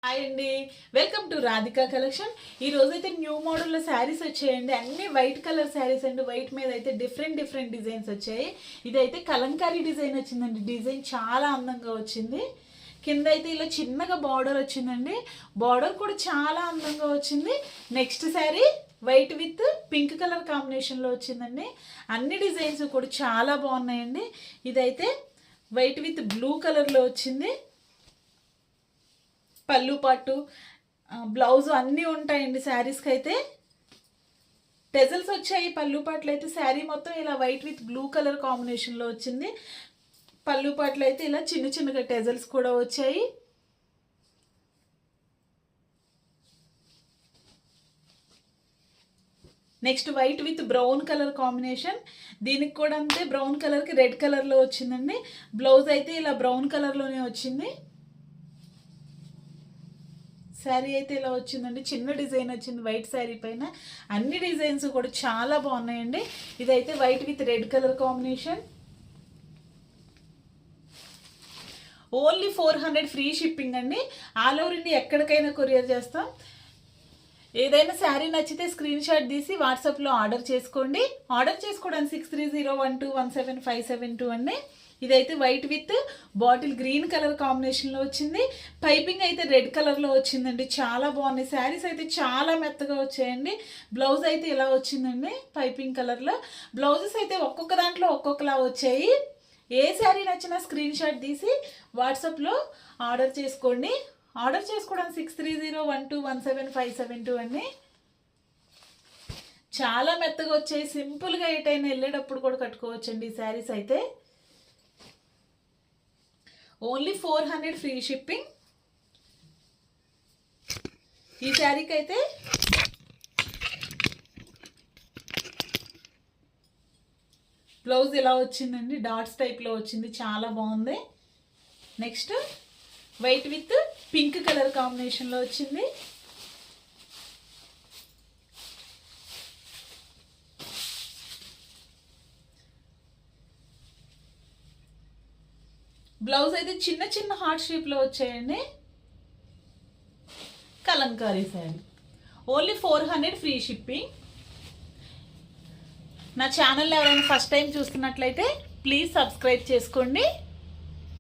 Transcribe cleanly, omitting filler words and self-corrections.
Hi అండి, welcome to Radhika collection. ఈ రోజైతే న్యూ మోడల్లో శారీస్ వచ్చాయండి. అన్ని వైట్ కలర్ శారీస్ అండి. వైట్ మీద అయితే డిఫరెంట్ డిజైన్స్ వచ్చాయి. ఇదైతే కలంకారీ డిజైన్ వచ్చిందండి. డిజైన్ చాలా అందంగా వచ్చింది. కింద అయితే ఇలా చిన్నగా బార్డర్ వచ్చిందండి. బార్డర్ కూడా చాలా అందంగా వచ్చింది. Next sari white with pink colour కాంబినేషన్లో వచ్చిందండి. అన్ని డిజైన్స్ కూడా చాలా బాగున్నాయండి. ఇదైతే వైట్ విత్ బ్లూ కలర్లో వచ్చింది. పళ్ళు పట్టు బ్లౌజ్ అన్నీ ఉంటాయండి. శారీస్కి అయితే టెజల్స్ వచ్చాయి. పళ్ళు పాటలు అయితే శారీ మొత్తం ఇలా వైట్ విత్ బ్లూ కలర్ కాంబినేషన్లో వచ్చింది. పళ్ళు పాటలు అయితే ఇలా చిన్నగా టెజల్స్ కూడా వచ్చాయి. Next white with brown colour combination. దీనికి కూడా అంతే, బ్రౌన్ కలర్కి రెడ్ కలర్లో వచ్చిందండి. బ్లౌజ్ అయితే ఇలా బ్రౌన్ కలర్లోనే వచ్చింది. శారీ అయితే ఇలా వచ్చిందండి. చిన్న డిజైన్ వచ్చింది వైట్ శారీ పైన. అన్ని డిజైన్స్ కూడా చాలా బాగున్నాయండి. ఇదైతే white with red colour combination. Only 400 free shipping అండి. ఆల్ ఓవర్ ఇండియా ఎక్కడికైనా కొరియర్ చేస్తాం. ఏదైనా శారీ నచ్చితే స్క్రీన్ షాట్ తీసి వాట్సాప్లో ఆర్డర్ చేసుకోండి. ఆర్డర్ చేసుకోవడానికి 6301217572 అండి. ఇదైతే white with bottle green colour కాంబినేషన్లో వచ్చింది. పైపింగ్ అయితే రెడ్ కలర్లో వచ్చిందండి. చాలా బాగున్నాయి. శారీస్ అయితే చాలా మెత్తగా వచ్చాయండి. బ్లౌజ్ అయితే ఇలా వచ్చిందండి పైపింగ్ కలర్లో. బ్లౌజెస్ అయితే ఒక్కొక్క దాంట్లో ఒక్కొక్కలా వచ్చాయి. ఏ శారీ నచ్చినా స్క్రీన్ షాట్ తీసి వాట్సాప్లో ఆర్డర్ చేసుకోండి. ఆర్డర్ చేసుకోవడానికి 6301217572 అండి. చాలా మెత్తగా వచ్చాయి. సింపుల్గా ఎటైనా వెళ్ళేటప్పుడు కూడా కట్టుకోవచ్చండి ఈ శారీస్ అయితే. Only 400 free shipping. ఈ శారీకి అయితే బ్లౌజ్ ఇలా వచ్చిందండి. డాట్స్ టైప్లో వచ్చింది. చాలా బాగుంది. Next white with pink colour కాంబినేషన్లో వచ్చింది. బ్లౌజ్ అయితే చిన్న హార్ట్ షేప్లో వచ్చాయండి. Kalamkari sari. Only 400 free shipping. నా ఛానల్ ఎవరైనా ఫస్ట్ టైం చూస్తున్నట్లయితే ప్లీజ్ సబ్స్క్రైబ్ చేసుకోండి.